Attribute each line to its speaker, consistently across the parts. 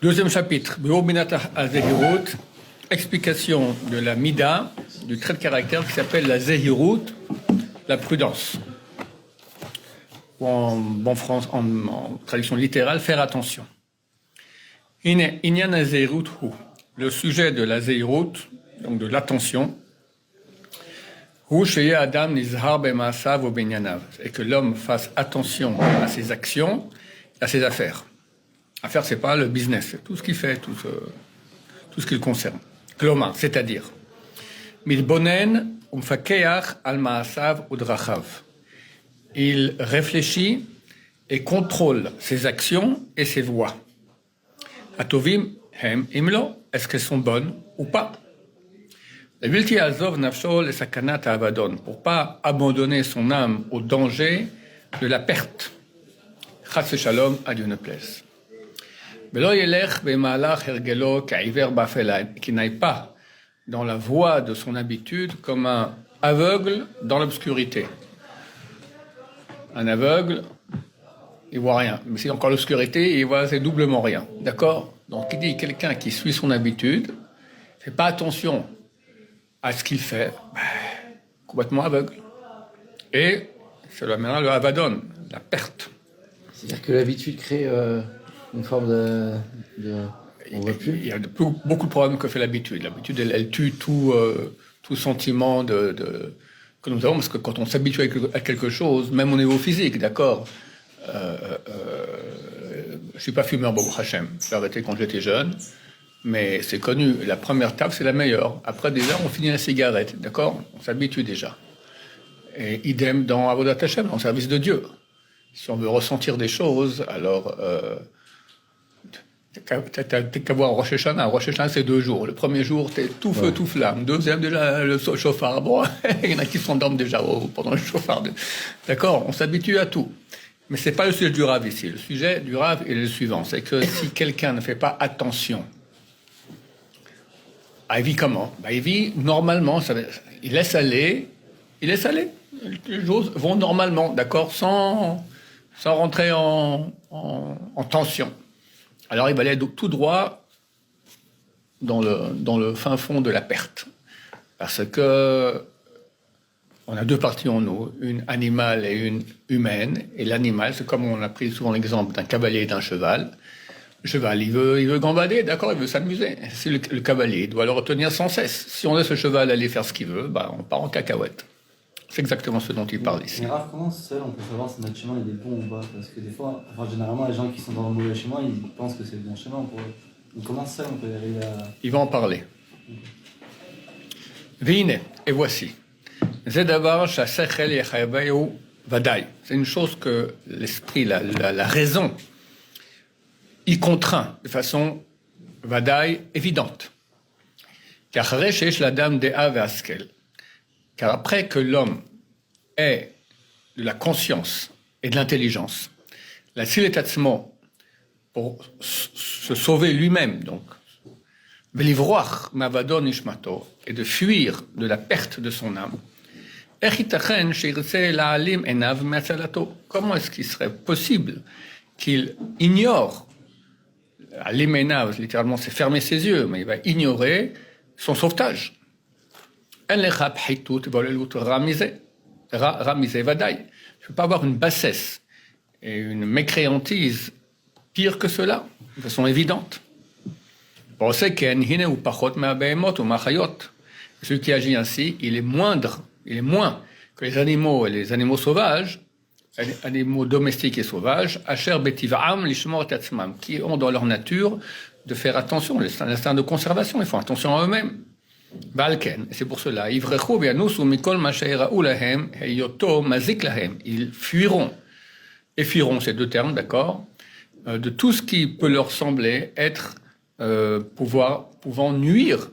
Speaker 1: Deuxième chapitre, explication de la Mida, du trait de caractère qui s'appelle la Zehirut, la prudence. Ou en bon France, en traduction littérale, faire attention. Inyan Zehirut hu. Le sujet de la Zehirut, donc de l'attention, hu sheye Adam nizhar b'ma'asav ou b'nyanav, et que l'homme fasse attention à ses actions, à ses affaires. Affaire, c'est pas le business, c'est tout ce qu'il fait, tout ce qui le concerne. Kloma, c'est-à-dire, milbonen umfakeach al ma'asav udrachav. Il réfléchit et contrôle ses actions et ses voies. Atovim hem imlo, est-ce qu'elles sont bonnes ou pas? Vilti azov nafsho le sakanat avadon, pour pas abandonner son âme au danger de la perte. Chas shalom, à Dieu ne plaise. Qui n'aille pas dans la voie de son habitude comme un aveugle dans l'obscurité. Un aveugle, il voit rien. Mais c'est encore l'obscurité, il voit c'est doublement rien. D'accord? Donc il dit quelqu'un qui suit son habitude, fait pas attention à ce qu'il fait, complètement aveugle. Et c'est maintenant le avadon, la perte.
Speaker 2: C'est-à-dire que l'habitude crée une forme de... On voit plus.
Speaker 1: Il y a beaucoup de problèmes que fait l'habitude. L'habitude, elle tue tout sentiment que nous avons, parce que quand on s'habitue à quelque chose, même au niveau physique, d'accord, je suis pas fumeur, Baruch Hashem. J'ai arrêté quand j'étais jeune, mais c'est connu. La première table, c'est la meilleure. Après, déjà, on finit la cigarette, d'accord? On s'habitue déjà. Et idem dans Avodat Hashem, en service de Dieu. Si on veut ressentir des choses, alors t'as qu'à voir Rosh Hashanah. Rosh Hashanah, c'est 2 jours. Le premier jour, t'es tout feu, tout flamme. Deuxième, déjà, le chauffard. Bon, il y en a qui s'endorment déjà pendant le chauffard. D'accord? On s'habitue à tout. Mais c'est pas le sujet du Rav ici. Le sujet du Rav est le suivant. C'est que si quelqu'un ne fait pas attention, il vit comment? Il vit normalement. Il laisse aller. Les choses vont normalement, d'accord? Sans rentrer en tension. Alors il va aller tout droit dans le fin fond de la perte. Parce que on a 2 parties en nous, une animale et une humaine. Et l'animal, c'est comme on a pris souvent l'exemple d'un cavalier et d'un cheval. Le cheval, il veut gambader, d'accord, il veut s'amuser. C'est le cavalier, il doit le retenir sans cesse. Si on laisse le cheval aller faire ce qu'il veut, on part en cacahuète. C'est exactement ce dont il parle ici.
Speaker 3: Mais Raph, comment seul on peut savoir si notre chemin il est bon ou pas? Parce que des fois, généralement, les gens qui sont dans le mauvais chemin, ils pensent que c'est le bon chemin pour eux. Donc comment seul on peut arriver à...
Speaker 1: Il va en parler. Vine, et voici. Zedavar shasechel yechayavehu vadai. C'est une chose que l'esprit, la raison, y contraint de façon vadai évidente. Car après que l'homme ait de la conscience et de l'intelligence, la siletatzmo, pour se sauver lui-même, donc, velivroach mavadon ishmato, et de fuir de la perte de son âme, comment est-ce qu'il serait possible qu'il ignore, alim enav, littéralement c'est fermer ses yeux, mais il va ignorer son sauvetage. Je ne peux pas avoir une bassesse et une mécréantise pire que cela, de façon évidente. Celui qui agit ainsi, il est moins que les animaux et les animaux sauvages, les animaux domestiques et sauvages, qui ont dans leur nature de faire attention, l'instinct de conservation, ils font attention à eux-mêmes. Et c'est pour cela, ils fuiront. Et fuiront, ces 2 termes, d'accord, de tout ce qui peut leur sembler être pouvant leur nuire.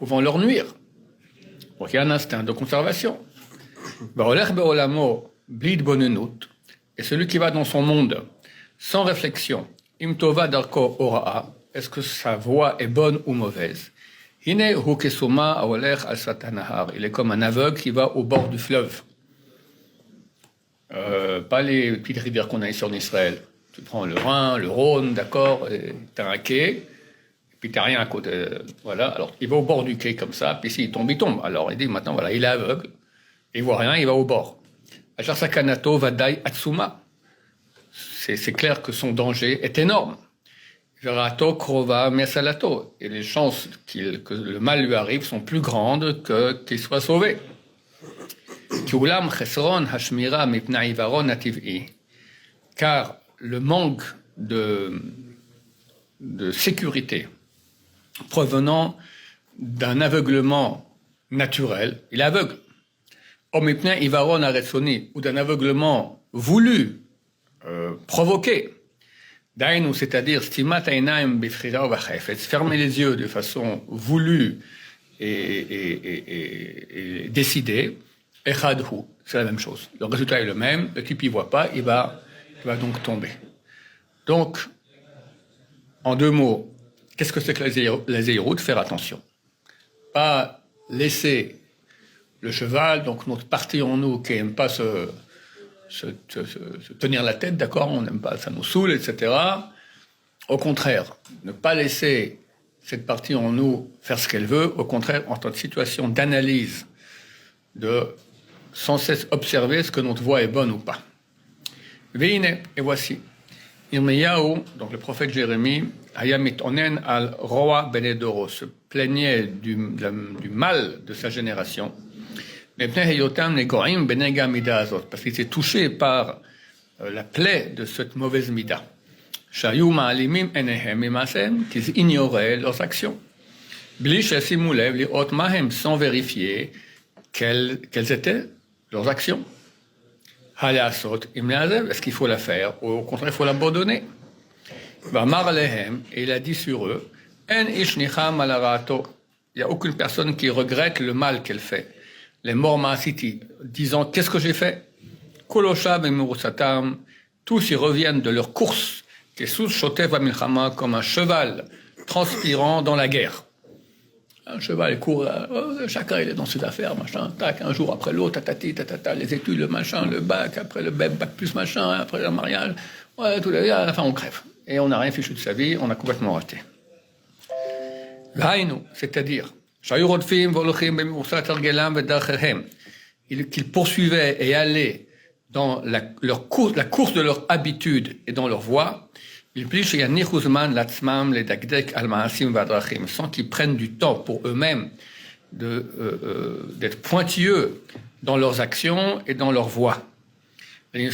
Speaker 1: Donc il y a un instinct de conservation. Et celui qui va dans son monde sans réflexion, imtova darko oraa, est-ce que sa voie est bonne ou mauvaise? Il est comme un aveugle qui va au bord du fleuve. Pas les petites rivières qu'on a ici en Israël. Tu prends le Rhin, le Rhône, d'accord, et t'as un quai, et puis t'as rien à côté. Voilà, alors il va au bord du quai comme ça, puis s'il tombe, il tombe. Alors il dit maintenant, voilà, il est aveugle, il voit rien, il va au bord. Achar sakanato vadai atsuma. C'est clair que son danger est énorme. Verato krova mesalato. Et les chances que le mal lui arrive sont plus grandes qu'il soit sauvé. Kiulam chesron hashmira mipna ivaron ativ'i. Car le manque de sécurité provenant d'un aveuglement naturel, il est aveugle, ou d'un aveuglement voulu, provoqué, c'est-à-dire fermer les yeux de façon voulue et décidée, c'est la même chose. Le résultat est le même, le type ne voit pas, il va donc tomber. Donc, en deux mots, qu'est-ce que c'est que la zéirout? Faire attention. Pas laisser le cheval, donc notre partie en nous qui n'aime pas se tenir la tête, d'accord, on n'aime pas, ça nous saoule, etc. Au contraire, ne pas laisser cette partie en nous faire ce qu'elle veut, au contraire, en tant que situation d'analyse, de sans cesse observer ce que notre voix est bonne ou pas. Veine, et voici. Irmiyahu, donc le prophète Jérémie, Hayamit Onen al Roa Benedoro, se plaignait du mal de sa génération. Parce qu'il était touché par la plaie de cette mauvaise mida. Qu'ils ignoraient leurs actions. Sans vérifier quelles étaient leurs actions. Est-ce qu'il faut la faire ou au contraire il faut l'abandonner? Et il a dit sur eux, il n'y a aucune personne qui regrette le mal qu'elle fait. Les morts ma'asiti, disant qu'est-ce que j'ai fait? Koloshav et Murusatam, tous y reviennent de leur course, comme un cheval transpirant dans la guerre. Un cheval, il court, chacun il est dans ses affaires, machin, tac, un jour après l'autre, tatati, tatata, les études, le machin, le bac, après le bac plus machin, après le mariage, ouais, tout la vie, à la fin on crève. Et on n'a rien fichu de sa vie, on a complètement raté. C'est-à-dire, qu'ils poursuivaient et allaient dans la course de leur habitude et dans leur voie, sans qu'ils prennent du temps pour eux-mêmes d'être pointilleux dans leurs actions et dans leur voie. Il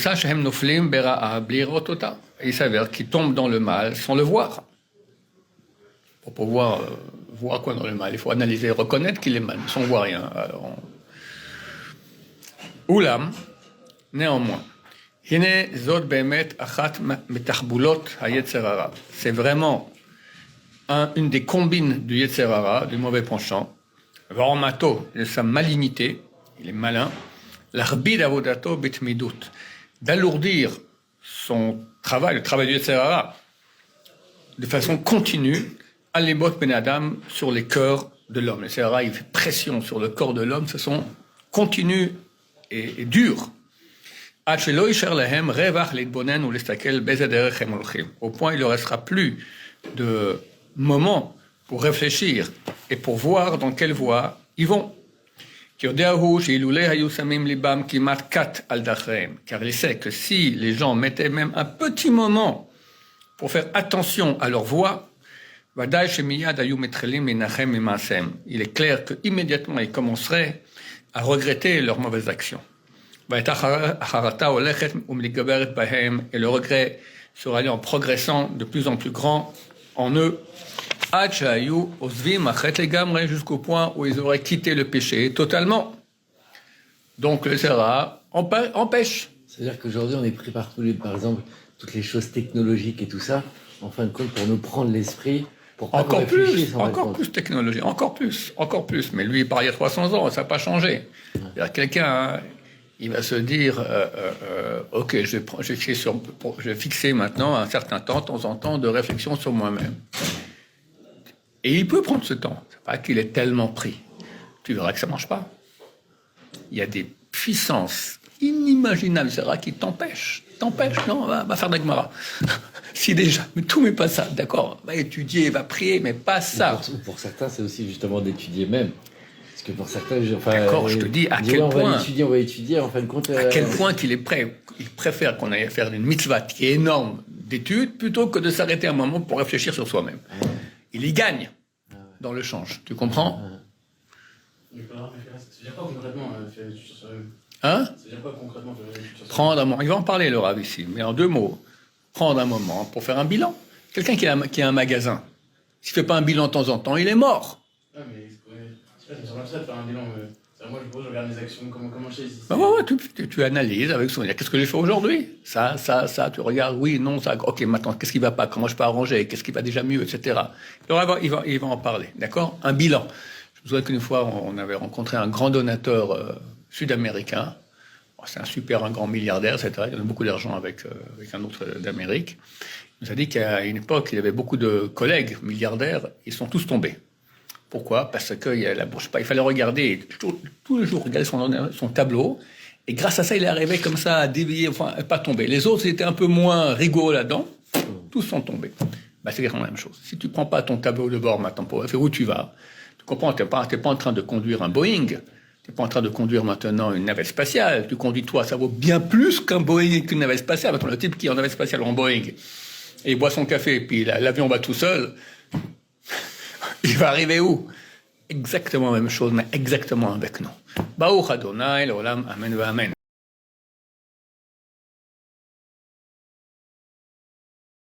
Speaker 1: s'avère qu'ils tombent dans le mal sans le voir. Pour pouvoir voir quoi dans le mal, il faut analyser, reconnaître qu'il est mal, sans voir rien. Oulam, néanmoins, c'est vraiment une des combines du Yetzer Hara, du mauvais penchant. De sa malignité, il est malin. L'arbid avodato bitmidut, d'alourdir son travail, le travail du Yetzer Hara, de façon continue, à l'émot ben Adam, sur les cœurs de l'homme. Le Yetzer Hara, il fait pression sur le corps de l'homme, ce sont continus et durs. Au point, il ne restera plus de moments pour réfléchir et pour voir dans quelle voie ils vont. Car il sait que si les gens mettaient même un petit moment pour faire attention à leur voix, il est clair qu'immédiatement ils commenceraient à regretter leurs mauvaises actions. Et le regret sera allé en progressant de plus en plus grand en eux, jusqu'au point où ils auraient quitté le péché totalement. Donc le Sera empêche.
Speaker 2: C'est-à-dire qu'aujourd'hui on est pris par par exemple, toutes les choses technologiques et tout ça, en fin de compte, pour nous prendre l'esprit, pour pas
Speaker 1: encore plus technologie, encore plus. Mais lui, il part il y a 300 ans, ça n'a pas changé. Ouais. Quelqu'un, il va se dire, ok, je vais fixer maintenant un certain temps, de temps en temps, de réflexion sur moi-même. Et il peut prendre ce temps. C'est pas qu'il est tellement pris. Tu verras que ça marche pas. Il y a des puissances inimaginables, c'est vrai, qui t'empêchent t'empêche, non, va faire de la Gemara. Si déjà, mais tout, mais pas ça, d'accord. Va étudier, va prier, mais pas ça.
Speaker 2: Pour certains, c'est aussi justement d'étudier même. Parce que pour certains,
Speaker 1: d'accord, je te dis à quel point.
Speaker 2: On va étudier, en fin de compte.
Speaker 1: À quel point qu'il est prêt. Il préfère qu'on aille faire une mitzvah qui est énorme d'études plutôt que de s'arrêter un moment pour réfléchir sur soi-même. Il y gagne dans le change. Tu comprends?
Speaker 4: Ça veut dire quoi concrètement faire l'étude sur soi-même?
Speaker 1: Hein?
Speaker 4: Ça veut dire quoi concrètement faire l'étude sur soi-même?
Speaker 1: Prendre un moment. Il va en parler, le Rav, ici, mais en 2 mots. Prendre un moment pour faire un bilan. Quelqu'un qui a un magasin, s'il ne fait pas un bilan de temps en temps, il est mort.
Speaker 4: Ah, mais c'est pas, ça me semble ça de faire un bilan. Moi, je regarde mes actions, comment je sais si
Speaker 1: Tu analyses avec son. Qu'est-ce que j'ai fait aujourd'hui? Ça, tu regardes, oui, non, ça. Ok, maintenant, qu'est-ce qui va pas? Comment je peux arranger? Qu'est-ce qui va déjà mieux, etc. Il va en parler, d'accord? Un bilan. Je me souviens qu'une fois, on avait rencontré un grand donateur sud-américain. C'est un grand milliardaire, etc. Il a beaucoup d'argent avec un autre d'Amérique. Il nous a dit qu'à une époque, il avait beaucoup de collègues milliardaires. Ils sont tous tombés. Pourquoi? Parce il fallait regarder, tous les jours, regarder son tableau. Et grâce à ça, il est arrivé comme ça à dévier, enfin, pas tomber. Les autres, c'était un peu moins rigoureux là-dedans. Tous sont tombés. C'est exactement la même chose. Si tu prends pas ton tableau de bord maintenant pour faire où tu vas, tu comprends, t'es pas en train de conduire un Boeing. T'es pas en train de conduire maintenant une navette spatiale. Tu conduis toi, ça vaut bien plus qu'un Boeing et qu'une navette spatiale. Maintenant, le type qui est en navette spatiale ou en Boeing, et il boit son café, et puis l'avion va tout seul, il va arriver où? Exactement la même chose, mais exactement avec nous. Baruch Adonai, l'olam, amen, amen.